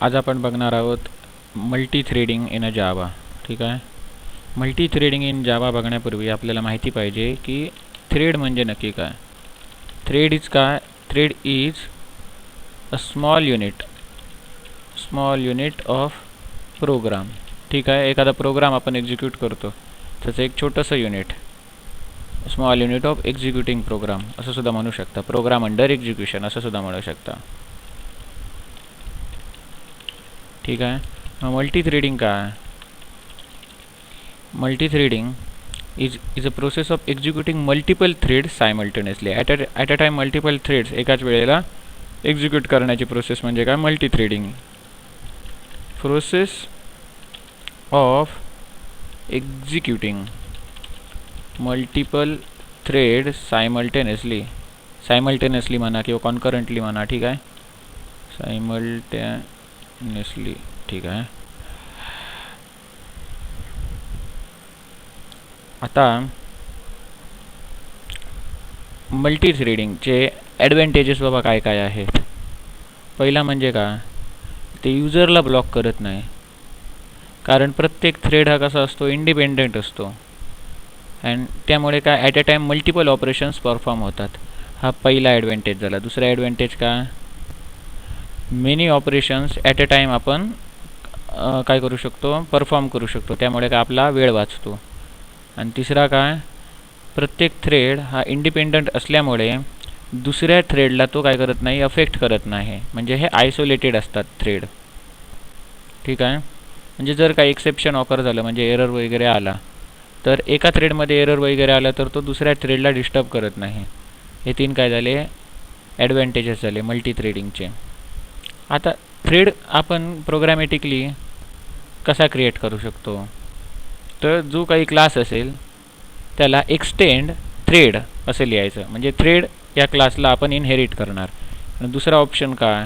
आज आपण बघणार आहोत multi threading in a Java. ठीक आहे. मल्टी थ्रेडिंग इन जावा बघण्यापूर्वी आपल्याला माहिती पाहिजे की थ्रेड म्हणजे नक्की काय. थ्रेड इज काय. Thread is a small unit of program. ठीक आहे. एखादा प्रोग्राम आपण एक्झिक्यूट करतो त्याचं एक छोटंसं unit, small unit of executing program असं सुद्धा म्हणू शकता. प्रोग्राम अंडर एक्झिक्युशन असं सुद्धा म्हणू शकता. ठीक आहे. मग मल्टी थ्रेडिंग काय. Multi threading is a process of executing multiple thread simultaneously. At a time multiple threads एकाच वेळेला एक्झिक्यूट करण्याची प्रोसेस म्हणजे काय, multi threading. Process of executing multiple thread simultaneously म्हणा किंवा कॉन्करंटली म्हणा. ठीक आहे. सायमल्टेनियसली. ठीक आहे. आता मल्टी थ्रेडिंगचे ॲडव्हान्टेजेस बाबा काय काय आहेत. पहिला म्हणजे का, ते युजरला ब्लॉक करत नाही, कारण प्रत्येक थ्रेड हा कसा असतो, इंडिपेंडेंट असतो. अँड त्यामुळे काय, at a time multiple operations perform होतात. हा पहिला ॲडव्हान्टेज झाला. दुसरा ॲडव्हान्टेज का, many operations at a time आपण काय करू शकतो, परफॉर्म करू शकतो. त्यामुळे काय, आपला वेळ वाचतो. आणि तिसरा काय, प्रत्येक थ्रेड हा इंडिपेंडंट असल्यामुळे दुसऱ्या थ्रेडला तो काय करत नाही, अफेक्ट करत नाही. म्हणजे हे आयसोलेटेड असतात थ्रेड. ठीक आहे. म्हणजे जर काही एक्सेप्शन ऑकर झालं, म्हणजे एरर वगैरे आला, तर एका थ्रेडमध्ये एरर वगैरे आला तर तो दुसऱ्या थ्रेडला डिस्टर्ब करत नाही. हे तीन काय झाले, ॲडव्हान्टेजेस झाले मल्टी थ्रेडिंगचे. आता थ्रेड आपण प्रोग्रॅमॅटिकली कसा क्रिएट करू शकतो, तर जो काही क्लास असेल त्याला एक्सटेंड थ्रेड असं लिहायचं. म्हणजे थ्रेड या क्लासला आपण इनहेरिट करणार. आणि दुसरा ऑप्शन काय,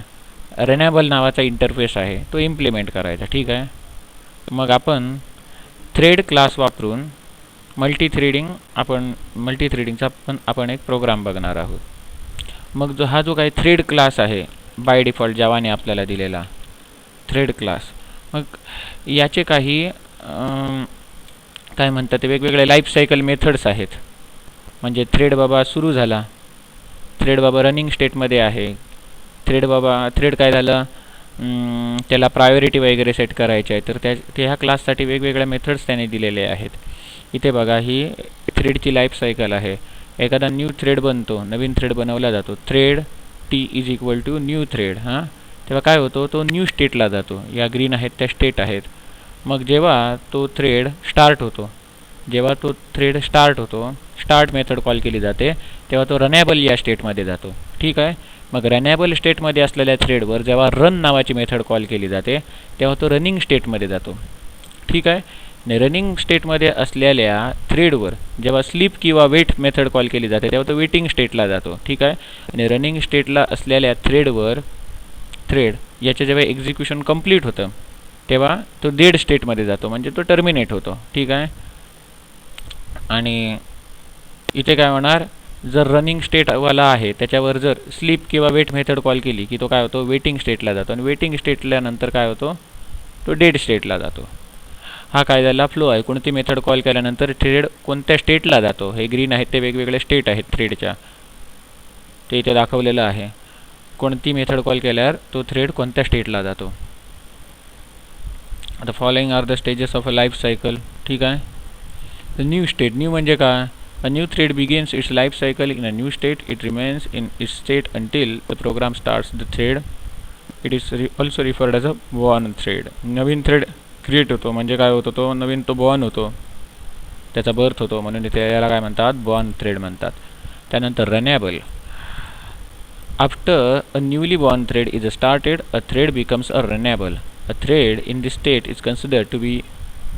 रनेबल नावाचा इंटरफेस आहे तो इम्प्लिमेंट करायचा. ठीक आहे. मग आपण थ्रेड क्लास वापरून मल्टी थ्रेडिंगचा आपण एक प्रोग्राम बघणार आहोत. मग जो काही थ्रेड क्लास आहे बाय डिफॉल्ट जावाने आपल्याला दिलेला थ्रेड क्लास, मग याचे काही काय म्हणतात ते वेगवेगळे लाईफ सायकल मेथड्स आहेत. म्हणजे थ्रेड बाबा सुरू झाला, थ्रेड बाबा रनिंग स्टेटमध्ये आहे, थ्रेड काय झालं, त्याला प्रायोरिटी वगैरे सेट करायचे आहे, तर ह्या क्लाससाठी वेगवेगळ्या मेथड्स त्याने दिलेले आहेत. इथे बघा, ही थ्रेडची लाईफ सायकल आहे. एखादा न्यू थ्रेड बनतो, नवीन थ्रेड बनवला जातो. Thread T is equal to new thread. तेव्हा काय होतो, तो न्यू स्टेटला जातो. या ग्रीन आहेत त्या स्टेट आहेत. मग जेव्हा तो थ्रेड स्टार्ट होतो, स्टार्ट मेथड कॉल केली जाते, तेव्हा तो रनेबल या स्टेटमध्ये जातो. ठीक आहे. मग रनेबल स्टेटमध्ये असलेल्या थ्रेडवर जेव्हा रन नावाची मेथड कॉल केली जाते, तेव्हा तो रनिंग स्टेटमध्ये जातो. ठीक आहे. आणि रनिंग स्टेटमध्ये असलेल्या थ्रेडवर जेव्हा स्लीप किंवा वेट मेथड कॉल केली जाते, तेव्हा तो वेटिंग स्टेटला जातो. ठीक आहे. आणि रनिंग स्टेटला असलेल्या थ्रेड याचं जेव्हा एक्झिक्युशन कंप्लीट होतं, तेव्हा तो डेड स्टेटमध्ये जातो, म्हणजे तो टर्मिनेट होतो. ठीक आहे. आणि इथे काय होणार, जर रनिंग स्टेटवाला आहे त्याच्यावर जर स्लीप किंवा वेट मेथड कॉल केली की तो काय होतो, वेटिंग स्टेटला जातो. आणि वेटिंग स्टेटला नंतर काय होतो, तो डेड स्टेटला जातो. हा काय झाला, फ्लो आहे. कोणती मेथड कॉल केल्यानंतर थ्रेड कोणत्या स्टेटला जातो, हे ग्रीन आहेत ते वेगवेगळे स्टेट आहेत थ्रेडच्या, ते इथे दाखवलेलं आहे. कोणती मेथड कॉल केल्यावर तो थ्रेड कोणत्या स्टेटला जातो. आता following are the stages of a life cycle. ठीक आहे. The new state. न्यू म्हणजे काय, a new thread begins its life cycle in a new state. It remains in its state until the program starts the thread. It is also referred as a born thread. नवीन thread create होतो म्हणजे काय होतो, तो नवीन तो born होतो, त्याचा birth होतो, म्हणून इथे याला काय म्हणतात, बॉर्न थ्रेड म्हणतात. त्यानंतर runnable. After a newly born thread is started, a thread becomes a runnable. A thread in this state is considered to be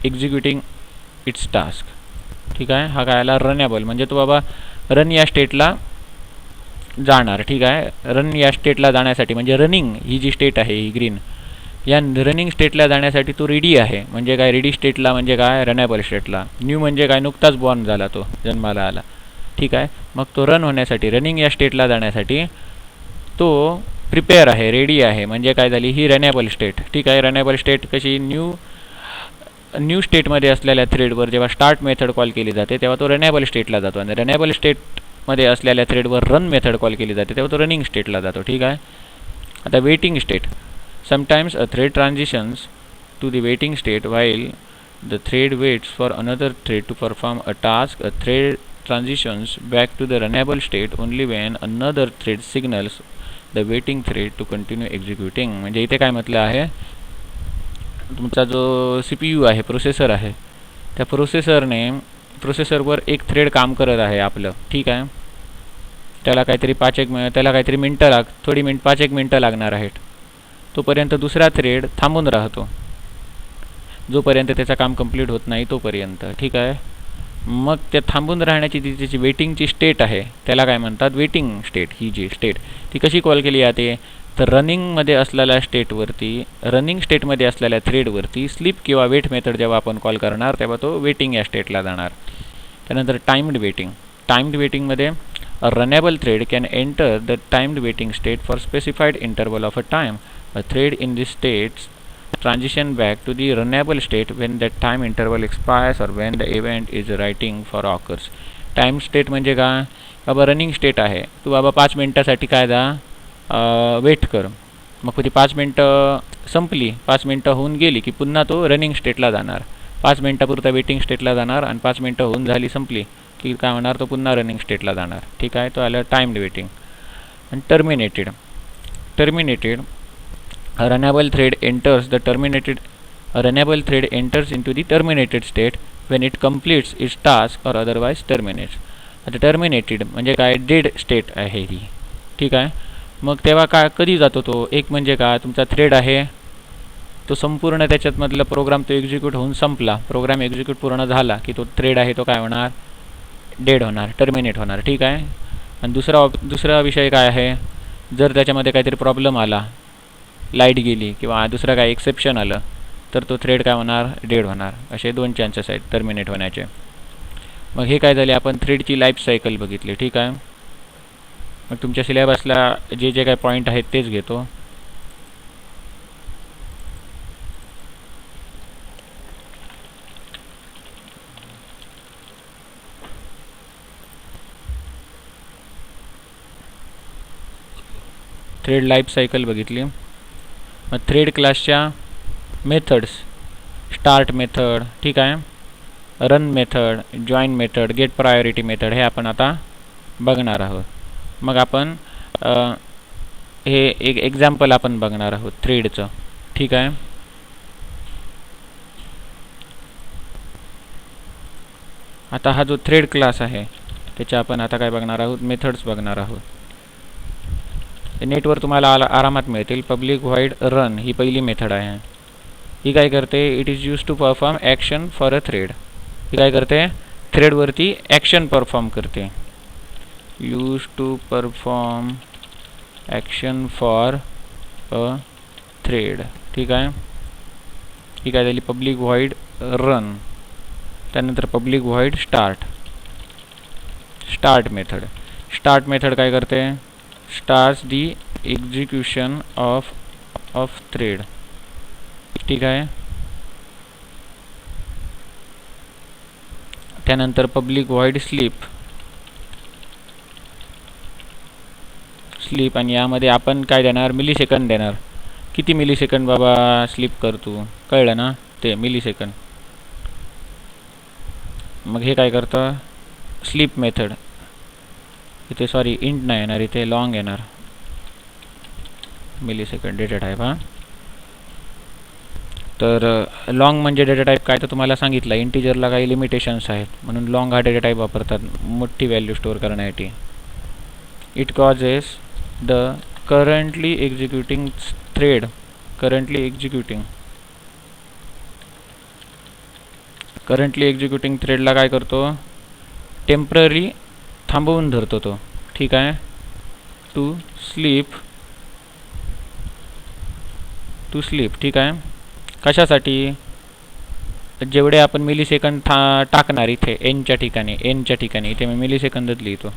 executing its task. ठीक आहे. हा काय आला, रनेबल म्हणजे तो बाबा रन या स्टेटला जाणार. ठीक आहे. रन या स्टेटला जाण्यासाठी म्हणजे रनिंग ही जी स्टेट आहे ही ग्रीन, या रनिंग स्टेटला जाण्यासाठी तो रेडी आहे. म्हणजे काय, रेडी स्टेटला म्हणजे काय, रनेबल स्टेटला. न्यू म्हणजे काय, नुकताच बॉर्न झाला, तो जन्माला आला. ठीक आहे. मग तो रन होण्यासाठी, रनिंग या स्टेटला जाण्यासाठी तो प्रिपेअर आहे, रेडी आहे, म्हणजे काय झाली ही रनेबल स्टेट. ठीक आहे, रनेबल स्टेट कशी न्यू स्टेटमध्ये असलेल्या थ्रेडवर जेव्हा स्टार्ट मेथड कॉल केली जाते तेव्हा तो रनेबल स्टेटला जातो, आणि रनेबल स्टेटमध्ये असलेल्या थ्रेडवर रन मेथड कॉल केली जाते तेव्हा तो रनिंग स्टेटला जातो. ठीक आहे. आता waiting state. Sometimes a thread transitions to the waiting state while the thread waits for another thread to perform a task. A thread transitions back to the runnable state only when another thread signals the waiting thread to continue executing. म्हणजे इथे काय म्हटलं आहे, तुमचा जो CPU आहे, processor आहे, त्या प्रोसेसरवर एक थ्रेड काम करत आहे आपलं. ठीक आहे. त्याला काहीतरी 5-1 मिनटं लागणार आहेत. तोपर्यंत दुसरा थ्रेड थांबून राहतो जोपर्यंत त्याचं काम कंप्लीट होत नाही तोपर्यंत. ठीक आहे. मग त्या थांबून राहण्याची ती त्याची वेटिंगची स्टेट आहे त्याला काय म्हणतात, वेटिंग स्टेट. ही जी स्टेट ती कशी कॉल केली जाते, तर रनिंग स्टेटमध्ये असलेल्या थ्रेडवरती स्लीप किंवा वेट मेथड जेव्हा आपण कॉल करणार तेव्हा तो वेटिंग या स्टेटला जाणार. त्यानंतर टाइम्ड वेटिंगमध्ये a runnable thread can enter the timed waiting state for specified interval of a time. A thread in this states transition back to the runnable state when that time interval expires or when the event is waiting for occurs. Time state म्हणजे काय, बाबा running state आहे, तू बाबा 5 मिनटासाठी काय weight कर. मग ती 5 मिनटं संपली, 5 मिनटं होऊन गेली की पुन्हा तो रनिंग स्टेटला जाणार. 5 मिनटापुरता वेटिंग स्टेटला जाणार आणि 5 मिनटं होऊन झाली संपली की काय होणार, तो पुन्हा रनिंग स्टेटला जाणार. ठीक आहे. तो आलं टाइम्ड वेटिंग. आणि terminated. A runnable thread enters into the terminated state when it completes its task or otherwise terminates. आता टर्मिनेटेड म्हणजे काय, डेड स्टेट आहे ही. ठीक आहे. मग तेव्हा काय कधी जातो तो, एक म्हणजे काय, तुमचा थ्रेड आहे तो संपूर्ण त्याच्यातमधला प्रोग्राम तो एक्झिक्यूट होऊन संपला, प्रोग्राम एक्झिक्यूट पूर्ण झाला की तो थ्रेड आहे तो काय होणार, डेड होणार, टर्मिनेट होणार. ठीक आहे. आणि दुसरा विषय काय आहे, जर त्याच्यामध्ये काहीतरी प्रॉब्लेम आला, लाईट गेली किंवा दुसरं काय एक्सेप्शन आलं तर तो थ्रेड काय होणार, डेड होणार. असे 2 चान्सेस आहेत टर्मिनेट होण्याचे. मग हे काय झाले, आपण थ्रेडची लाईफ सायकल बघितली. ठीक आहे. मग तुमच्या सिलेबसला जे काय पॉईंट आहेत तेच घेतो. थ्रेड लाईफ सायकल बघितली. मग थ्रेड क्लासच्या मेथड्स, स्टार्ट मेथड, ठीक आहे, run method, join method, get priority method हे आपण आता बघणार आहोत. मग आपण हे एक एक्झाम्पल आपण बघणार आहोत थ्रेडचं. ठीक आहे. आता हा जो थ्रेड क्लास आहे त्याच्या आपण आता काय बघणार आहोत, मेथड्स बघणार आहोत. नेटवर तुम्हाला आरामात मिळतील. पब्लिक व्हॉइड रन ही पहिली मेथड आहे. ही काय करते, it is use to perform action for a thread. ही काय करते, थ्रेडवरती ॲक्शन परफॉर्म करते. Use to perform action for a thread. ठीक आहे. ही काय झाली, पब्लिक व्हॉइड रन. त्यानंतर पब्लिक व्हॉइड स्टार्ट मेथड काय करते, starts the execution of thread. ठीक आहे. त्यानंतर पब्लिक व्हॉइड स्लीप आणि यामध्ये आपण काय देणार, मिलीसेकंड देणार. किती मिलीसेकंड बाबा स्लीप करतो, कळलं ना, ते मिलीसेकंड. मग हे काय करतं, स्लीप मेथड. इथे सॉरी इंट नाही येणार, इथे लॉंग येणार. Millisecond data type. हां, तर लॉंग म्हणजे डेटा टाईप काय तर तुम्हाला सांगितलं, इंटिजरला काही लिमिटेशन्स आहेत म्हणून लॉंग हा डेटा टाईप वापरतात मोठी व्हॅल्यू स्टोअर करण्यासाठी. It causes the currently executing थ्रेडला काय करतो, टेम्पररी थांबवून धरतो तो. ठीक आहे. To sleep. ठीक आहे. कशासाठी, जेवढे आपण मिलीसेकंड टाकणार इथे एनच्या ठिकाणी इथे मी मिलीसेकंदच लिहितो,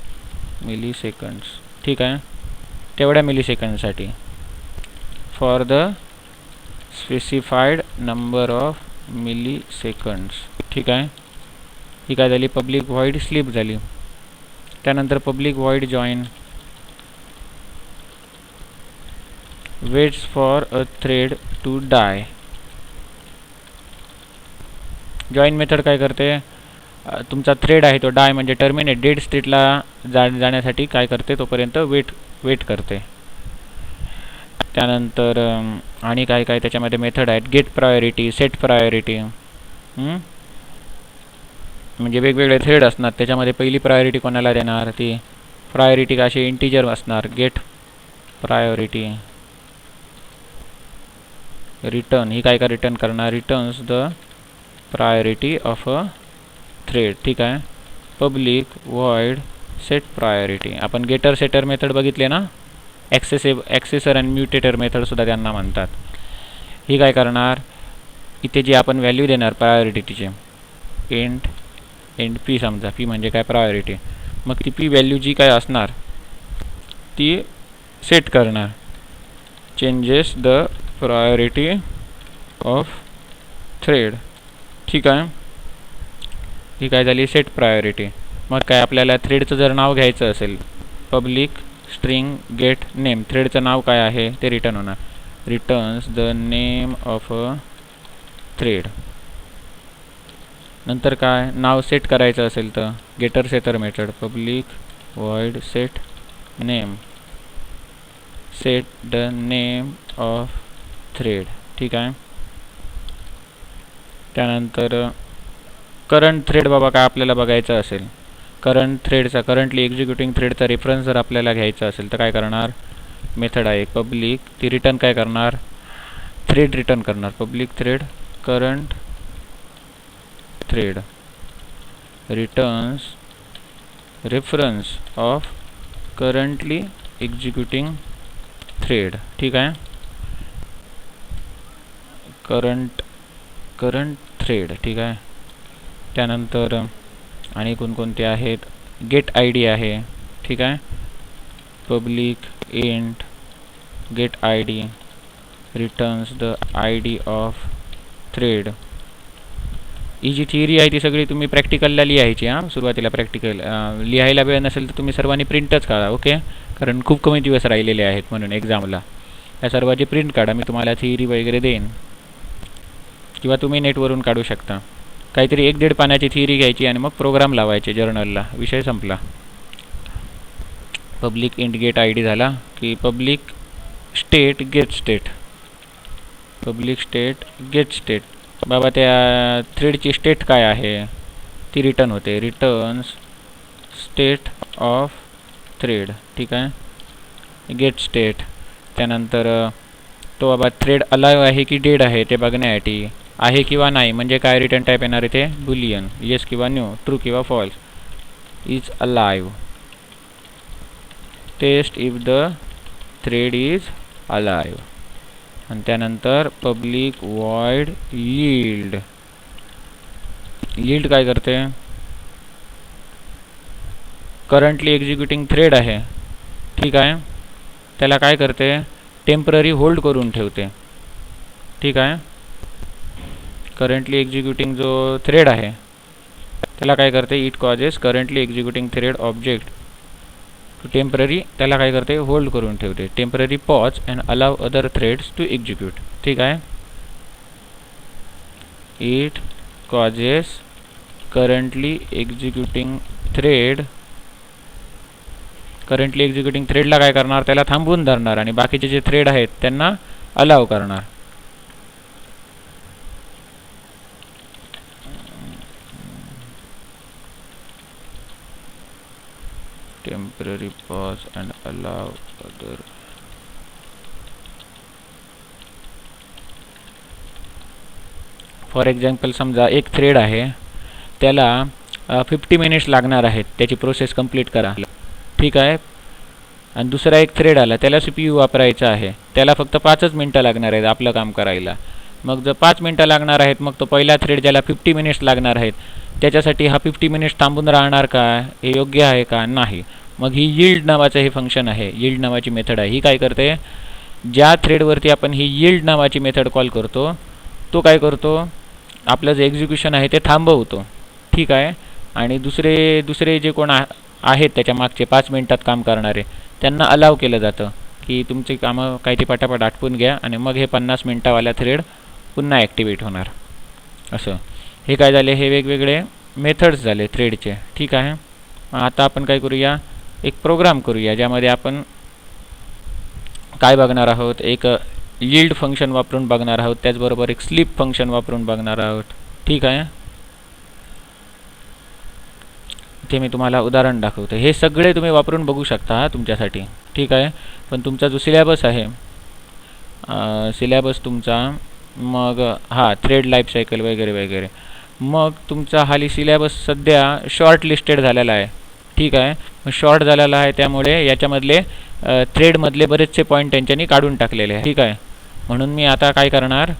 मिलीसेकंड्स. ठीक आहे. तेवढ्या मिलीसेकंडसाठी for the specified number of milliseconds. ठीक आहे. ही काय झाली, पब्लिक व्हॉइड स्लीप झाली. त्यानंतर public void join waits for a thread to die. Join method काय करते, तुमचा थ्रेड आहे तो डाय म्हणजे टर्मिनेट डेड स्टेटला जाण्यासाठी काय करते, तोपर्यंत वेट करते. त्यानंतर आणि काय काय त्याच्यामध्ये मेथड आहेत, गेट प्रायोरिटी, सेट प्रायोरिटी. म्हणजे वेगवेगळे थ्रेड असणार, त्याच्यामध्ये पहिली प्रायोरिटी कोणाला देणार, ती प्रायोरिटी अशी इंटिजर असणार. गेट प्रायोरिटी रिटर्न, ही काय रिटर्न करणार, returns the priority of a thread. ठीक आहे. Public void set priority. आपण गेटर सेटर मेथड बघितले ना, ॲक्सेसर आणि म्युटेटर मेथड सुद्धा त्यांना म्हणतात. ही काय करणार, इथे जी आपण व्हॅल्यू देणार प्रायोरिटीचे, एंड पी समजा, पी म्हणजे काय प्रायोरिटी, मग ती पी व्हॅल्यू जी काय असणार ती सेट करणार. Changes the priority of thread. ठीक आहे. ही काय झाली, सेट प्रायोरिटी. मग काय आपल्याला थ्रेडचं जर नाव घ्यायचं असेल, पब्लिक स्ट्रिंग गेट नेम, थ्रेडचं नाव काय आहे ते रिटर्न होणार, returns the name of a thread. नंतर काय, नाव सेट करायचं असेल तर getter setter method, public void set name, set the name of thread. ठीक आहे. त्यानंतर करंट थ्रेड बाबा काय आपल्याला बघायचं असेल, करंटली एक्झिक्युटिंग थ्रेडचा रेफरन्स जर आपल्याला घ्यायचा असेल तर काय करणार, मेथड आहे पब्लिक, ती रिटर्न काय करणार, थ्रेड रिटर्न करणार. Public thread current thread returns reference of currently executing thread. ठीक आहे. Current thread. ठीक आहे. त्यानंतर आणि कोणकोणते आहेत, गेट आय डी आहे. ठीक आहे. Public int get I D returns the I D of thread. ही जी थिअरी आहे ती सगळी तुम्ही प्रॅक्टिकलला लिहायची. सुरुवातीला प्रॅक्टिकल लिहायला वेळ नसेल तर तुम्ही सर्वांनी प्रिंटच काढा. ओके, कारण खूप कमी दिवस राहिलेले आहेत म्हणून एक्झामला. या सर्वांची प्रिंट काढा, मी तुम्हाला थिअरी वगैरे देईन किंवा तुम्ही नेटवरून काढू शकता. काहीतरी 1-1.5 पानाची थिअरी घ्यायची आणि मग प्रोग्राम लावायचे जर्नलला, विषय संपला. Public int get I D झाला की public state get state, public state get state. बाबा त्या थ्रेडची स्टेट काय आहे ती रिटर्न होते, रिटर्न्स स्टेट ऑफ थ्रेड. ठीक आहे. Get state. त्यानंतर तो बाबा थ्रेड अलाइव आहे की डेड आहे ते बघण्यासाठी, आहे किंवा नाही म्हणजे काय रिटर्न टाईप येणार इथे, बुलियन, येस किंवा नो, ट्रू किंवा false. Is alive, test if the thread is alive. आणि त्यानंतर पब्लिक व्हॉइड यील्ड. यील्ड काय करते, करंटली एक्झिक्युटिंग थ्रेड आहे. ठीक आहे. त्याला काय करते, टेम्पररी होल्ड करून ठेवते. ठीक आहे. करंटली एक्झिक्युटिंग जो थ्रेड आहे त्याला काय करते, it causes currently executing thread object to temporary, त्याला काय करते, होल्ड करून ठेवते. Temporary pause and allow other threads to execute. ठीक आहे. इट कॉजेस करंटली एक्झिक्युटिंग थ्रेडला काय करणार, त्याला थांबवून धरणार आणि बाकीचे जे थ्रेड आहेत त्यांना अलाव करणार. Temporary pause and allow other. For example समजा एक थ्रेड आहे, त्याला 50 मिनिट्स लागणार आहेत त्याची प्रोसेस कंप्लीट करायला. ठीक आहे. आणि दुसरा एक थ्रेड आला, त्याला CPU वापरायचा आहे, त्याला फक्त 5च मिनटं लागणार आहेत आपलं काम करायला. मग जर 5 मिनटं लागणार आहेत, मग तो पहिला थ्रेड ज्याला 50 मिनिट्स लागणार आहेत त्याच्यासाठी हा 50 मिनिट्स थांबून राहणार का, हे योग्य आहे का, नाही. मग ही यील्ड नावाचं हे फंक्शन आहे, यील्ड नावाची मेथड आहे. ही काय करते, ज्या थ्रेडवरती आपण ही यील्ड नावाची मेथड कॉल करतो तो काय करतो, आपलं जे एक्झिक्युशन आहे ते थांबवतो. ठीक आहे. आणि दुसरे जे कोण आहेत त्याच्या मागचे 5 मिनिटात काम करणारे त्यांना अलाव केलं जातं की तुमची कामं काही ती पटापट आटपून घ्या आणि मग हे 50 मिनिटावाल्या थ्रेड पुन्हा ॲक्टिवेट होणार. असं हे काय झाले, हे वेगवेगळे मेथड्स झाले थ्रेडचे. ठीक आहे. आता आपण काय करूया, एक प्रोग्राम करूया ज्यामध्ये आपण काय बघणार आहोत, एक यील्ड फंक्शन वापरून बघणार आहोत, त्याचबरोबर एक स्लीप फंक्शन वापरून बघणार आहोत. ठीक आहे. ते मी तुम्हाला उदाहरण दाखवतो. हे सगळे तुम्ही वापरून बघू शकता तुमच्यासाठी. ठीक आहे. पण तुमचा जो सिलेबस आहे, सिलेबस तुमचा, मग थ्रेड लाईफ सायकल वगैरे वगैरे, मग तुमचा हाली सिलेबस सध्या शॉर्ट लिस्टेड झालेला आहे. ठीक आहे. मग शॉर्ट झालेला आहे त्यामुळे याच्यामधले थ्रेडमधले बरेचसे पॉईंट त्यांच्यानी काढून टाकलेले आहे. ठीक आहे. म्हणून मी आता काय करणार,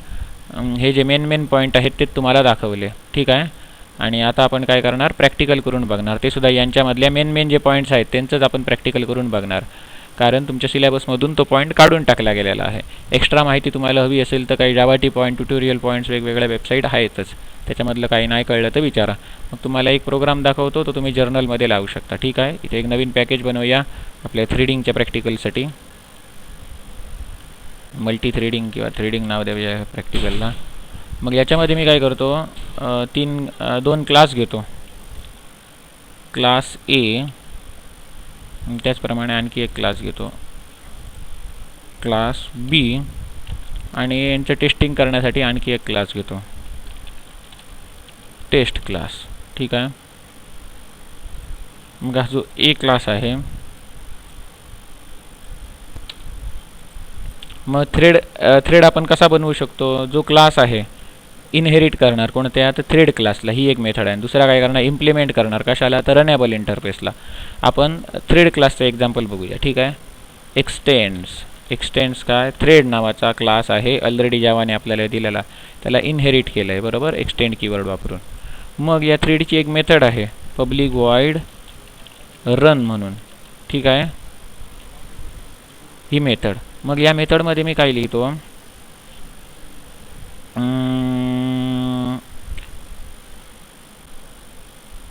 हे जे मेन पॉईंट आहेत ते तुम्हाला दाखवले. ठीक आहे. आणि आता आपण काय करणार, प्रॅक्टिकल करून बघणार. ते सुद्धा यांच्यामधल्या मेन जे पॉईंट्स आहेत त्यांचंच आपण प्रॅक्टिकल करून बघणार, कारण तुमच्या सिलेबसमधून तो पॉईंट काढून टाकला गेलेला आहे. एक्स्ट्रा माहिती तुम्हाला हवी असेल तर काही जावा टी पॉईंट, ट्युटोरियल पॉईंट्स वेगवेगळ्या वेबसाईट आहेतच, त्याच्यामधलं काही नाही कळलं तर विचारा. मग तुम्हाला एक प्रोग्राम दाखवतो तो तुम्ही जर्नलमध्ये लावू शकता. ठीक आहे. इथे एक नवीन पॅकेज बनवूया आपल्या थ्रेडिंगच्या प्रॅक्टिकलसाठी. मल्टी थ्रेडिंग किंवा थ्रेडिंग नाव देऊया प्रॅक्टिकलला. मग याच्यामध्ये मी काय करतो, 2 क्लास घेतो, क्लास ए, त्याचप्रमाणे आणखी एक क्लास घेतो, क्लास बी, आणि यांचं टेस्टिंग करण्यासाठी आणखी एक क्लास घेतो, टेस्ट क्लास. ठीक आहे. मग हा जो ए क्लास आहे, मग थ्रेड आपण कसा बनवू शकतो, जो क्लास आहे इनहेरिट करणार कोणत्या, तर थ्रेड क्लासला, ही एक मेथड आहे. दुसरा काय करणार, इम्प्लिमेंट करणार कशाला, तर रनेबल इंटरफेसला. आपण थ्रेड क्लासचं एक्झाम्पल बघूया. ठीक आहे. एक्सटेंड्स काय, थ्रेड नावाचा क्लास आहे, ऑलरेडी जावाने आपल्याला दिलेला, त्याला इनहेरिट केलं आहे बरोबर, एक्सटेंड कीवर्ड वापरून. मग या थ्रेडची एक मेथड आहे पब्लिक वॉइड रन म्हणून. ठीक आहे. ही मेथड, मग या मेथडमध्ये मी काय लिहितो,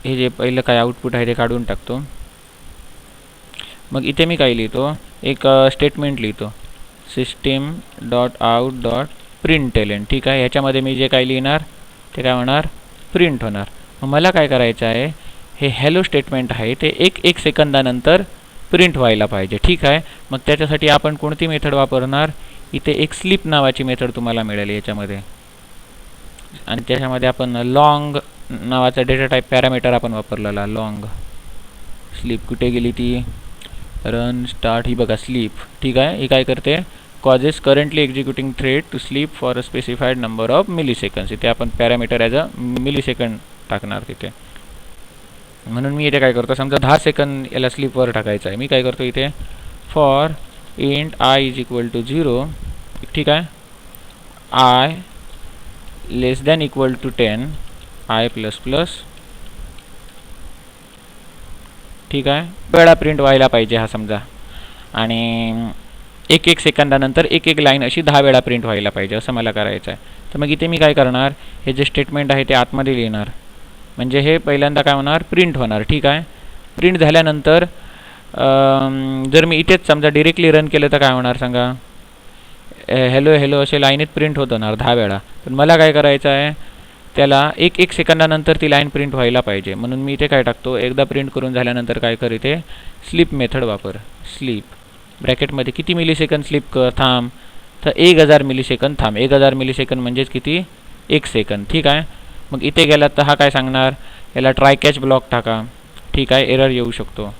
हे जे पहिलं काय आउटपुट आहे ते काढून टाकतो. मग इथे मी काय लिहितो, एक स्टेटमेंट लिहितो, सिस्टीम डॉट आउट डॉट प्रिंटएलएन. ठीक आहे. ह्याच्यामध्ये मी जे काय लिहिणार ते काय होणार, प्रिंट होणार. मग मला काय करायचं आहे, हे हॅलो स्टेटमेंट आहे ते 1 सेकंदानंतर प्रिंट व्हायला पाहिजे. ठीक आहे. मग त्याच्यासाठी आपण कोणती मेथड वापरणार, इथे एक स्लीप नावाची मेथड तुम्हाला मिळेल याच्यामध्ये, आणि त्याच्यामध्ये आपण लॉंग नावाचा डेटा टाईप पॅरामीटर आपण वापरलेला, लॉंग. स्लीप कुठे गेली ती, रन स्टार्ट, ही बघा स्लीप. ठीक आहे. ही काय करते, causes currently executing thread to sleep for a specified number of milliseconds. इथे आपण पॅरामीटर ॲज अ मिलीसेकंड टाकणार तिथे. म्हणून मी इथे काय करतो, समजा 10 सेकंद याला स्लीपवर टाकायचं आहे, मी काय करतो इथे for int I is equal to 0. ठीक आहे. I less than equal to 10, I plus plus. ठीक आहे. वेळा प्रिंट व्हायला पाहिजे हा समजा, आणि 1 सेकंदानंतर 1 लाईन अशी 10 वेळा प्रिंट व्हायला पाहिजे, असं मला करायचं आहे. तर मग इथे मी काय करणार, हे जे स्टेटमेंट आहे ते आतमध्ये लिहिणार, म्हणजे हे पहिल्यांदा काय होणार, प्रिंट होणार. ठीक आहे. प्रिंट झाल्यानंतर जर मी इथेच समजा डिरेक्टली रन केलं तर काय होणार सांगा, हॅलो असे लाईनीत प्रिंट होत होणार 10 वेळा. पण मला काय करायचं आहे, त्याला 1 सेकंदानंतर ती लाईन प्रिंट व्हायला पाहिजे. म्हणून मी इथे काय टाकतो, एकदा प्रिंट करून झाल्यानंतर काय कर, इथे स्लीप मेथड वापर. स्लीप ब्रॅकेटमध्ये किती मिलीसेकंद स्लीप थांब, तर 1000 मिलीसेकंद थांब. 1000 मिलीसेकंद म्हणजेच किती, 1 सेकंद. ठीक आहे. मग इथे गेलात तर हा काय सांगणार, याला ट्राय कॅच ब्लॉक टाका. ठीक आहे. एरर येऊ शकतो,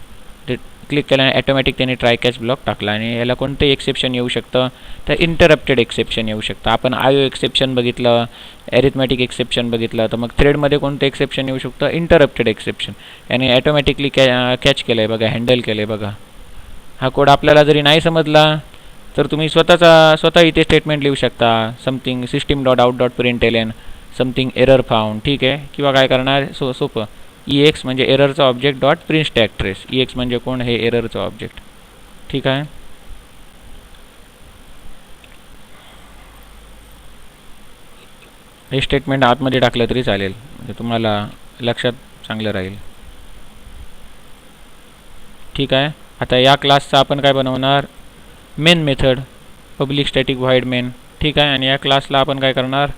ते क्लिक केल्याने ॲटोमॅटिक त्याने ट्राय कॅच ब्लॉक टाकला. आणि याला कोणतं एक्सेप्शन येऊ शकतं, तर इंटरप्टेड एक्सेप्शन येऊ शकतं. आपण आय ओ एक्सेप्शन बघितलं, ॲरिथमॅटिक एक्सेप्शन बघितलं, तर मग थ्रेडमध्ये कोणतं एक्सेप्शन येऊ शकतं, इंटरप्टेड एक्सेप्शन. याने ॲटोमॅटिकली कॅच केलं आहे बघा, हँडल केलं आहे बघा. हा कोड आपल्याला जरी नाही समजला तर तुम्ही स्वतः इथे स्टेटमेंट लिहू शकता, something system dot out dot println something error found. ठीक आहे. किंवा काय करणार, सोपं EX म्हणजे एररचा object dot print stack trace. EX म्हणजे कोण? हे एररचं ऑब्जेक्ट. ठीक आहे. हे स्टेटमेंट आतमध्ये टाकलं तरी चालेल, म्हणजे तुम्हाला लक्षात चांगलं राहील. ठीक आहे. आता या क्लासचा आपण काय बनवणार? Main method, public static void main. ठीक आहे. आणि या क्लासला आपण काय करणार?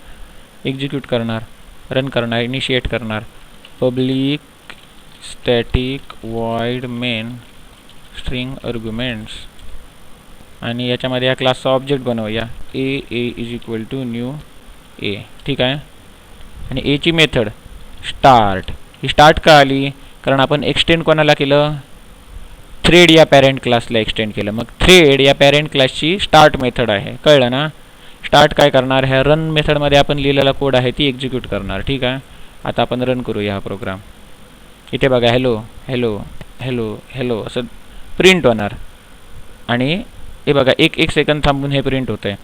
एक्झिक्यूट करणार, रन करणार, इनिशिएट करणार. Public static void main string arguments. आणि याच्यामध्ये या क्लासचा ऑब्जेक्ट बनवूया, A is equal to new A. ठीक आहे. आणि एची मेथड स्टार्ट. ही स्टार्ट का आली? कारण आपण एक्सटेंड कोणाला केलं? थ्रेड या पॅरेंट क्लासला एक्सटेंड केलं. मग थ्रेड या पॅरेंट क्लासची स्टार्ट मेथड आहे. कळलं ना? स्टार्ट काय करणार? ह्या रन मेथडमध्ये आपण लिहिलेला कोड आहे ती एक्झिक्यूट करणार. ठीक आहे. आता आपण रन करूया हा प्रोग्राम. इथे बघा, हॅलो हॅलो हॅलो हॅलो असं प्रिंट होणार. आणि हे बघा, एक सेकंद थांबून हे प्रिंट होतं आहे.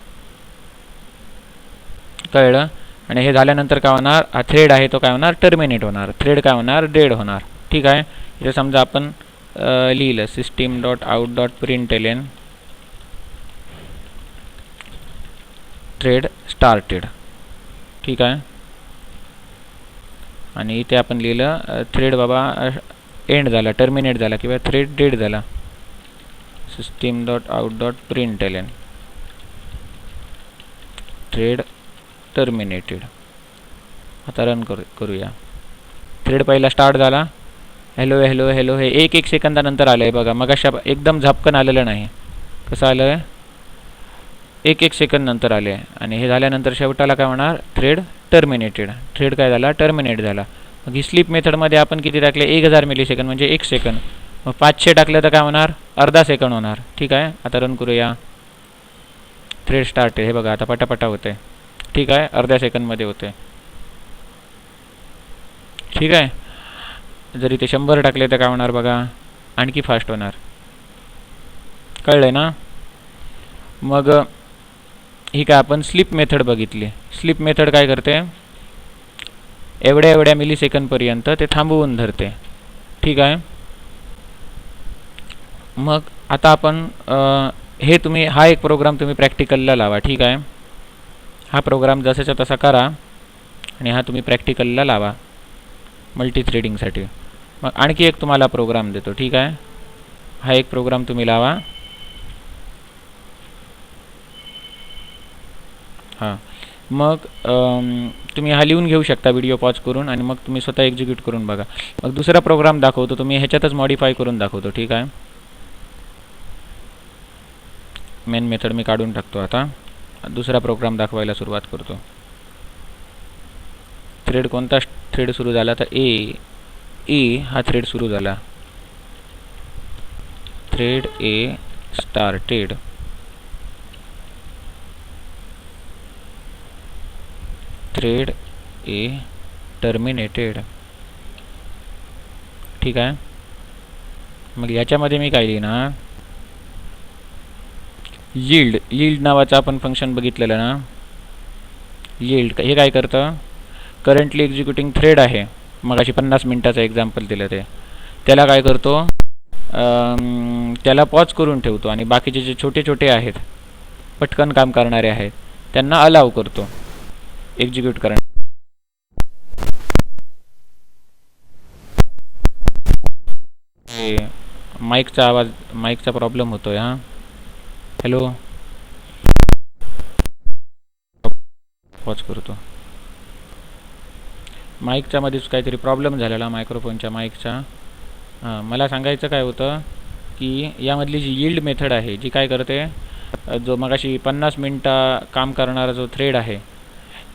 कळलं? आणि हे झाल्यानंतर काय होणार? हा थ्रेड आहे तो काय होणार? टर्मिनेट होणार. थ्रेड काय होणार? डेड होणार. ठीक आहे. इथे समजा आपण लिहिलं system dot out dot println thread started. ठीक आहे. आणि इथे आपण लिहिलं थ्रेड बाबा एंड झाला, टर्मिनेट झाला किंवा थ्रेड डेड झाला. System dot out dot println thread terminated. आता रन करूया. थ्रेड पहिला स्टार्ट झाला. हॅलो हॅलो हॅलो हे एक सेकंदानंतर आलं आहे बघा. मग अशा एकदम झपकन आलेलं नाही. कसं आलं आहे? एक सेकंद नंतर आले. आणि हे झाल्यानंतर शेवटाला काय होणार? Thread terminated. थ्रेड काय झाला? टर्मिनेट झाला. मग ही स्लीप मेथडमध्ये आपण किती टाकले? 1000 मिलीसेकंद म्हणजे 1 सेकंद. मग 500 टाकलं तर काय होणार? अर्धा सेकंड होणार. ठीक आहे. आता रन करूया. Thread start. हे बघा आता पटापटा होते. ठीक आहे. अर्ध्या सेकंदमध्ये होते. ठीक आहे. जरी ते 100 टाकले तर काय होणार बघा? आणखी फास्ट होणार. कळलं ना? मग ही काय आपण स्लीप मेथड बघितली. स्लीप मेथड काय करते? एवढ्या मिलीसेकंदपर्यंत ते थांबवून धरते. ठीक आहे. मग आता आपण हे तुम्ही हा एक प्रोग्राम तुम्ही प्रॅक्टिकलला लावा. ठीक आहे. हा प्रोग्राम जसाच्या तसा करा आणि हा तुम्ही प्रॅक्टिकलला लावा मल्टी थ्रेडिंगसाठी. मग आणखी एक तुम्हाला प्रोग्राम देतो. ठीक आहे. हा एक प्रोग्राम तुम्ही लावा. हां. मग तुम्ही हा लिहून घेऊ शकता व्हिडिओ पॉज करून आणि मग तुम्ही स्वतः एक्झिक्यूट करून बघा. मग दुसरा प्रोग्राम दाखवतो तुम्ही ह्याच्यातच मॉडिफाय करून दाखवतो. ठीक आहे. मेन मेथड मी काढून टाकतो. आता दुसरा प्रोग्राम दाखवायला सुरुवात करतो. थ्रेड कोणता थ्रेड सुरू झाला? तर ए हा थ्रेड सुरू झाला. थ्रेड ए स्टार्टेड. थ्रेड ए टर्मिनेटेड. ठीक आहे. मग याच्यामध्ये मी काय लिहिणार? यील्ड नावाचं आपण फंक्शन बघितलेलं ना. यील्ड हे काय करतं? करंटली एक्झिक्युटिंग थ्रेड आहे, मग अशी 50 मिनिटाचं एक्झाम्पल दिलं ते. त्याला काय करतो? त्याला पॉज करून ठेवतो आणि बाकीचे जे छोटे छोटे आहेत, पटकन काम करणारे आहेत, त्यांना अलाव करतो एक्झिक्यूट करण्यास. माईकचा आवाज, माईकचा प्रॉब्लेम होतोय. हां, हॅलो, पॉज करतो. माईकच्या मध्येच काहीतरी प्रॉब्लेम झालेला मायक्रोफोनच्या माईकचा. हां, मला सांगायचं काय होतं की यामधली जी यील्ड मेथड आहे, जी काय करते, जो मगाशी 50 मिनटं काम करणारा जो थ्रेड आहे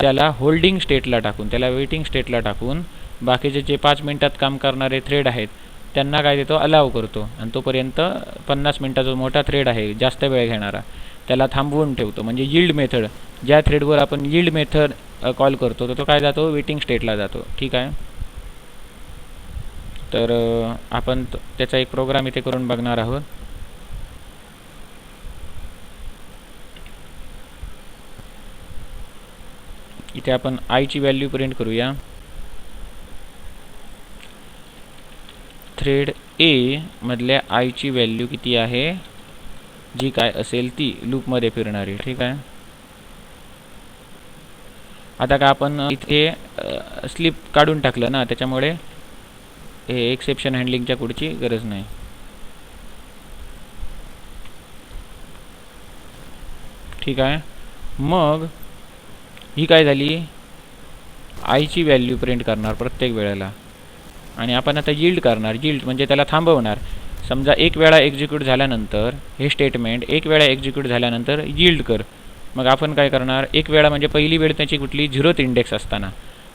त्याला होल्डिंग स्टेटला टाकून, त्याला वेटिंग स्टेटला टाकून, बाकीचे जे 5 मिनटात काम करणारे थ्रेड आहेत त्यांना काय देतो? अलाव करतो. आणि तोपर्यंत 50 मिनटाचा जो मोठा थ्रेड आहे, जास्त वेळ घेणारा, त्याला थांबवून ठेवतो. म्हणजे यील्ड मेथड, ज्या थ्रेडवर आपण यील्ड मेथड कॉल करतो तर तो काय जातो? वेटिंग स्टेटला जातो. ठीक आहे. तर आपण त्याचा एक प्रोग्राम इथे करून बघणार आहोत. इथे आपण आयची व्हॅल्यू प्रिंट करूया. थ्रेड ए मधल्या आयची व्हॅल्यू किती आहे, जी काय असेल ती लूपमध्ये फिरणारी. ठीक आहे. आता का आपण इथे स्लिप काढून टाकलं ना, त्याच्यामुळे हे एक्सेप्शन हँडलिंगच्या पुढची गरज नाही. ठीक आहे. मग ही काय झाली, आयची व्हॅल्यू प्रिंट करणार प्रत्येक वेळेला, आणि आपण आता यील्ड करणार. यील्ड म्हणजे त्याला थांबवणार. समजा एक वेळा एक्झिक्यूट झाल्यानंतर हे स्टेटमेंट एक वेळा एक्झिक्यूट झाल्यानंतर यील्ड कर. मग आपण काय करणार, एक वेळा म्हणजे पहिली वेळ त्याची कुठली, 0th इंडेक्स असताना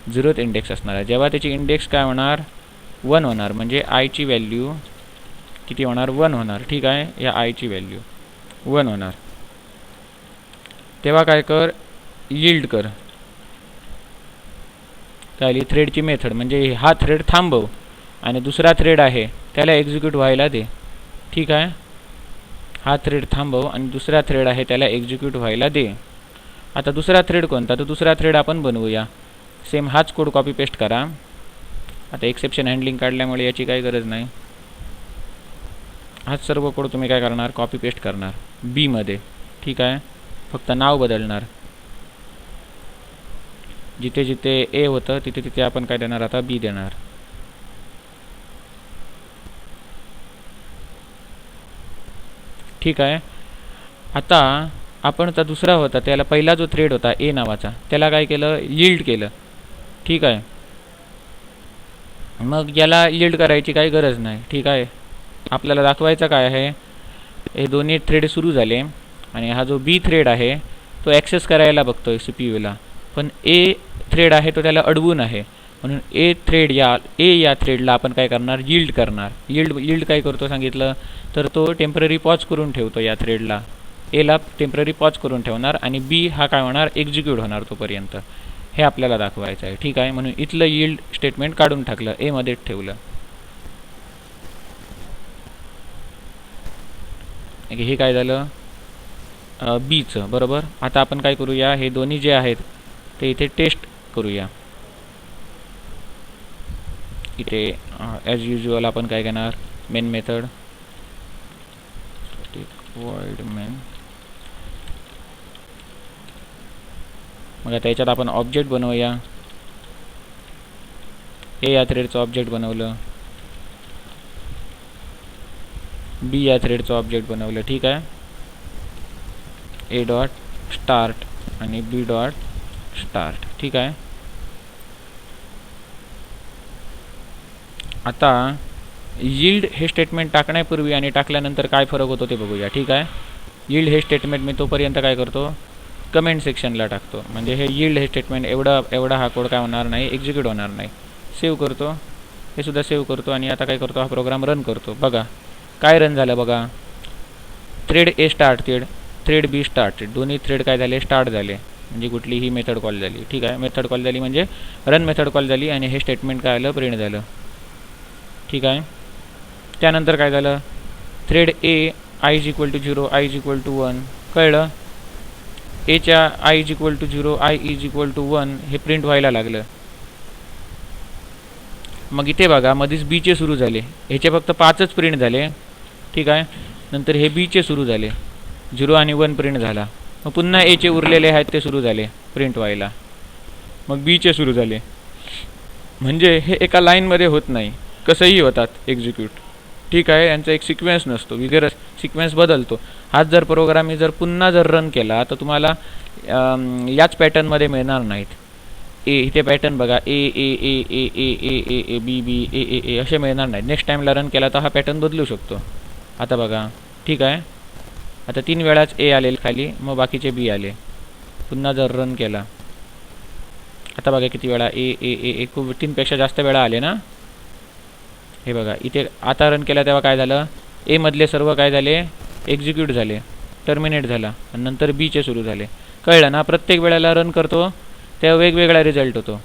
0th इंडेक्स असणार आहे. जेव्हा त्याची इंडेक्स काय होणार, 1 होणार, म्हणजे आयची व्हॅल्यू किती होणार, 1 होणार. ठीक आहे. या आयची व्हॅल्यू 1 होणार. तेव्हा काय कर, यील्ड कर. काय थ्रेडची मेथड म्हणजे हा थ्रेड थांबव आणि दुसरा थ्रेड आहे त्याला एक्झिक्यूट व्हायला दे. ठीक आहे. हा थ्रेड थांबव आणि दुसरा थ्रेड आहे त्याला एक्झिक्यूट व्हायला दे. आता दुसरा थ्रेड कोणता, तर दुसरा थ्रेड आपण बनवूया. सेम हाच कोड कॉपी पेस्ट करा. आता एक्सेप्शन हँडलिंग काढल्यामुळे याची काही गरज नाही. हाच सर्व कोड तुम्ही काय करणार, कॉपी पेस्ट करणार बी मध्ये. ठीक आहे. फक्त नाव बदलणार. जिथे जिथे ए होतं तिथे तिथे आपण काय देणार, आता बी देणार. ठीक आहे. आता आपण तर दुसरा होता त्याला पहिला जो थ्रेड होता ए नावाचा त्याला काय केलं, यील्ड केलं. ठीक आहे. मग याला यील्ड करायची काही गरज नाही. ठीक आहे. आपल्याला दाखवायचं काय आहे, हे दोन्ही थ्रेड सुरू झाले आणि हा जो बी थ्रेड आहे तो ॲक्सेस करायला बघतोय सीपीयूला, पण ए थ्रेड आहे तो त्याला अडवून आहे. म्हणून या थ्रेडला आपण काय करणार, यील्ड करणार. यील्ड काय करतो सांगितलं, तर तो टेम्पररी पॉज करून ठेवतो या थ्रेडला. एला टेम्पररी पॉज करून ठेवणार आणि बी हा काय होणार, एक्झिक्यूट होणार तोपर्यंत. हे आपल्याला दाखवायचं आहे. ठीक आहे. म्हणून इथलं यील्ड स्टेटमेंट काढून टाकलं, ए मध्येच ठेवलं. हे काय झालं, बीचं. बरोबर. आता आपण काय करूया, हे दोन्ही जे आहेत ते इथे टेस्ट करूया. इथे ॲज युजल आपण काय घेणार, मेन मेथड void main. मग आता याच्यात आपण ऑब्जेक्ट बनवूया. ए या थ्रेडचं ऑब्जेक्ट बनवलं, बी या थ्रेडचं ऑब्जेक्ट बनवलं. ठीक आहे. ए डॉट स्टार्ट आणि बी डॉट स्टार्ट. ठीक आहे. आता यील्ड हे स्टेटमेंट टाकण्यापूर्वी आणि टाकल्यानंतर काय फरक होतो ते बघूया. ठीक आहे. यील्ड हे स्टेटमेंट मी तोपर्यंत काय करतो, कमेंट सेक्शनला टाकतो. म्हणजे हे यील्ड हे स्टेटमेंट एवढा हा कोड काय होणार नाही, एक्झिक्यूट होणार नाही. सेव्ह करतो, हे सुद्धा सेव्ह करतो आणि आता काय करतो, हा प्रोग्राम रन करतो. बघा काय रन झालं बघा. Thread A started, thread be started, दोन्ही थ्रेड काय झाले, स्टार्ट झाले. म्हणजे कुठलीही मेथड कॉल झाली. ठीक आहे. मेथड कॉल झाली म्हणजे रन मेथड कॉल झाली आणि हे स्टेटमेंट काय आलं, प्रिंट झालं. ठीक आहे. त्यानंतर काय झालं, thread A I is equal to 0, I is equal to 1. कळलं. एच्या I is equal to 0, I is equal to 1 हे प्रिंट व्हायला लागलं. मग इथे बघा मध्येच बीचे सुरू झाले, ह्याचे फक्त 5च प्रिंट झाले. ठीक आहे. नंतर हे बीचे सुरू झाले, 0 आणि 1 प्रिंट झाला. मग पुन्हा एचे उरलेले आहेत ते सुरू झाले प्रिंट व्हायला. मग बीचे सुरू झाले. म्हणजे हे एका लाईनमध्ये होत नाही, कसंही होतात एक्झिक्यूट. ठीक आहे. यांचा एक सिक्वेन्स नसतो, वगैरे सिक्वेन्स बदलतो. हाच जर प्रोग्राम मी जर पुन्हा जर रन केला तर तुम्हाला याच पॅटर्नमध्ये मिळणार नाहीत. ए इथे पॅटर्न बघा, ए ए ए ए ए ए ए ए बी बी ए ए ए असे मिळणार नाहीत. नेक्स्ट टाईमला रन केला तर हा पॅटर्न बदलू शकतो. आता बघा. ठीक आहे. आता 3 वेळाच ए आले खाली, मग बाकीचे बी आले. पुन्हा जर रन केला, आता बघा किती वेळा ए ए ए ए खूप 3पेक्षा जास्त वेळा आले ना. हे बघा इथे आता रन केला तेव्हा काय झालं, ए मधले सर्व काय झाले, एक्झिक्यूट झाले, टर्मिनेट झाला आणि नंतर बीचे सुरू झाले. कळलं ना. प्रत्येक वेळेला रन करतो तेव्हा वेगवेगळा रिझल्ट होतो.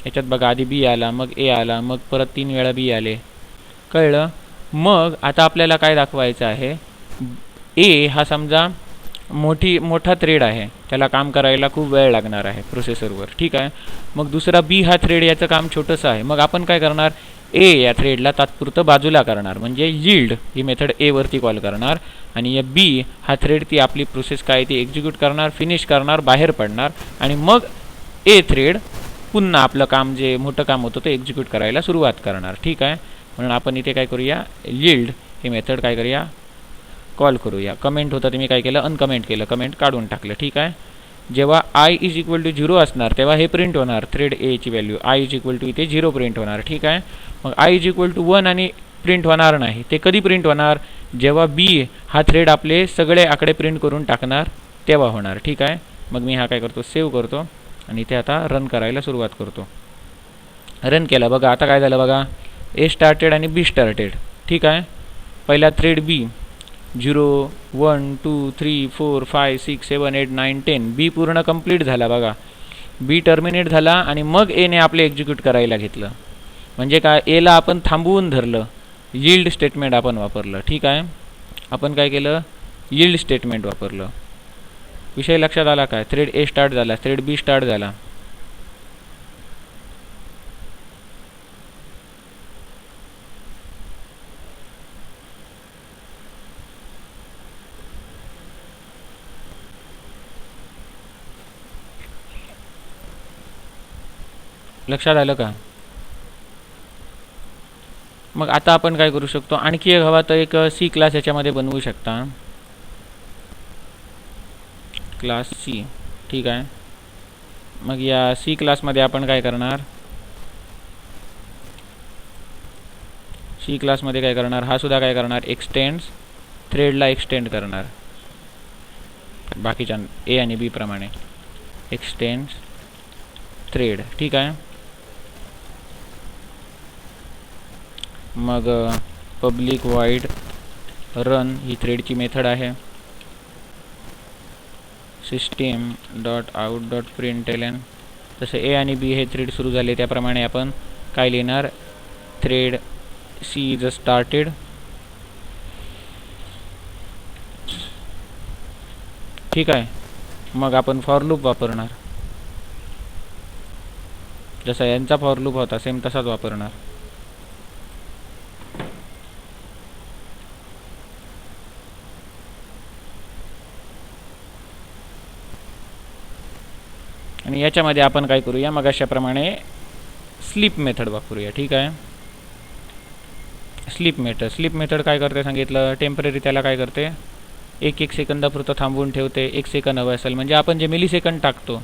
याच्यात बघा आधी बी आला, मग ए आला, मग परत 3 वेळा बी आले. कळलं. मग आता आपल्याला काय दाखवायचं आहे, ए हा समजा मोठा थ्रेड आहे, त्याला काम करायला खूप वेळ लागणार आहे प्रोसेसरवर. ठीक आहे. मग दुसरा बी हा थ्रेड, याचं काम छोटंसं आहे. मग आपण काय करणार, ए या थ्रेडला तात्पुरतं बाजूला करणार, म्हणजे यील्ड ही मेथड ए वरती कॉल करणार, आणि या बी हा थ्रेड ती आपली प्रोसेस काय ती एक्झिक्यूट करणार, फिनिश करणार, बाहेर पडणार, आणि मग ए थ्रेड पुन्हा आपलं काम जे मोठं काम होतं ते एक्झिक्यूट करायला सुरुवात करणार. ठीक आहे. म्हणून आपण इथे काय करूया, यील्ड ही मेथड काय करूया, कॉल करूया. कमेंट होतं ते मी काय केलं, अनकमेंट केलं, कमेंट काढून टाकलं. ठीक आहे. जेव्हा आय इज इक्वल टू 0 असणार तेव्हा हे प्रिंट होणार, थ्रेड एची value I is equal to इथे 0 प्रिंट होणार. ठीक आहे. मग आय इज इक्वल टू 1 आणि प्रिंट होणार नाही, ते कधी प्रिंट होणार, जेव्हा बी हा थ्रेड आपले सगळे आकडे प्रिंट करून टाकणार तेव्हा होणार. ठीक आहे. मग मी हा काय करतो, सेव्ह करतो आणि इथे आता रन करायला सुरुवात करतो. रन केला बघा, आता काय झालं बघा, ए स्टार्टेड आणि बी स्टार्टेड. ठीक आहे. पहिला थ्रेड बी 0 1 2 3 4 5 6 7 8 9 10 बी पूर्ण कंप्लीट झाला बघा, बी टर्मिनेट झाला आणि मग एने आपले एक्झिक्यूट करायला घेतलं. म्हणजे काय, एला आपण थांबवून धरलं, यील्ड स्टेटमेंट आपण वापरलं. ठीक आहे. आपण काय केलं, यील्ड स्टेटमेंट वापरलं. विषय लक्षात आला काय, थ्रेड ए स्टार्ट झाला, थ्रेड बी स्टार्ट झाला. लक्षात आलं का. मग आता आपण काय करू शकतो, आणखी एक हवा तर एक सी क्लास याच्यामध्ये बनवू शकता, क्लास सी. ठीक आहे. मग या सी क्लासमध्ये आपण काय करणार, सी क्लासमध्ये काय करणार, हा सुद्धा काय करणार, एक्सटेंड्स थ्रेडला एक्सटेंड करणार, बाकीच्या ए आणि बी प्रमाणे एक्सटेंड्स थ्रेड. ठीक आहे. मग पब्लिक वाईड रन ही थ्रेडची मेथड आहे, सिस्टीम डॉट आउट डॉट प्रिंटएलएन. तसे ए आणि बी हे थ्रेड सुरू झाले त्याप्रमाणे आपण काय लिहिणार, थ्रेड सी इज स्टार्टेड. ठीक आहे. मग आपण फॉर लूप वापरणार, जसा यांचा फॉर लूप होता सेम तसाच वापरणार. आणि याच्यामध्ये आपण काय करूया, मग अशाप्रमाणे स्लीप मेथड वापरूया. ठीक आहे. स्लीप मेथड काय करते सांगितलं, टेम्पररी त्याला काय करते, एक सेकंदापुरतं थांबवून ठेवते. 1 सेकंद हवं असेल म्हणजे आपण जे मिलीसेकंद टाकतो,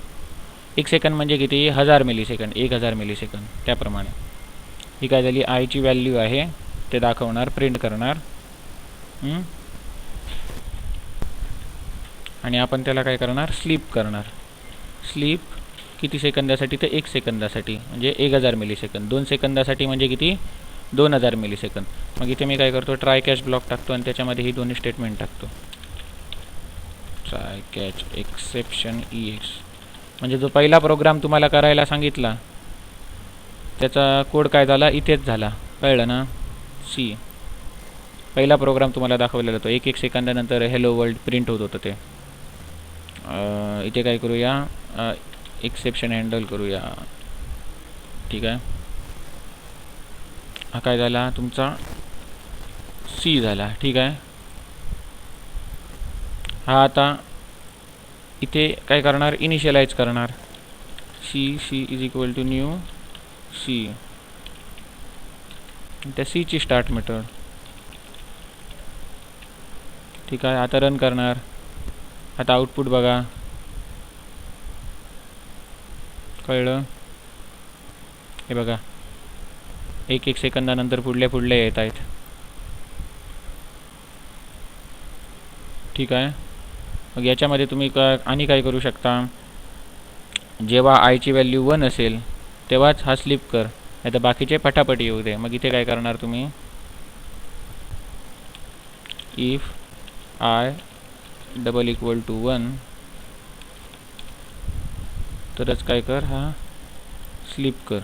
1 सेकंद म्हणजे किती, 1000 मिलीसेकंद, 1000 मिलीसेकंद, त्याप्रमाणे. ही काय झाली, आयची व्हॅल्यू आहे ते दाखवणार, प्रिंट करणार. आणि आपण त्याला काय करणार, स्लीप करणार. स्लीप किती सेकंदासाठी, तर 1 सेकंदासाठी म्हणजे 1000 मिलीसेकंद. 2 सेकंदासाठी म्हणजे किती, 2000 मिलीसेकंद. मग इथे मी काय करतो, ट्राय कॅच ब्लॉक टाकतो आणि त्याच्यामध्ये ही दोन्ही स्टेटमेंट टाकतो, ट्राय कॅच एक्सेप्शन EX. म्हणजे जो पहिला प्रोग्राम तुम्हाला करायला सांगितला त्याचा कोड काय झाला, इथेच झाला, कळलं ना. सी पहिला प्रोग्राम तुम्हाला दाखवलेला होता, 1 सेकंदानंतर हेलो वर्ल्ड प्रिंट होत होतं ते. इथे काय करूया, एक्सेप्शन हँडल करूया. ठीक आहे. हा काय झाला, तुमचा सी झाला. ठीक आहे. हा आता इथे काय करणार, इनिशियलाइज करणार, C is equal to new C, त्या सीची स्टार्ट मेथड. ठीक आहे. आता रन करणार. आता आउटपुट बघा, कळलं. हे बघा 1 सेकंदानंतर पुढले येत आहेत. ठीक आहे. मग याच्यामध्ये तुम्ही आणि काय करू शकता, जेव्हा आयची व्हॅल्यू 1 असेल तेव्हाच हा स्लिप कर, नाही तर बाकीचे पटापट येऊ दे. मग इथे काय करणार तुम्ही, if I double equal to 1 तरच काय कर, हा स्लिप कर.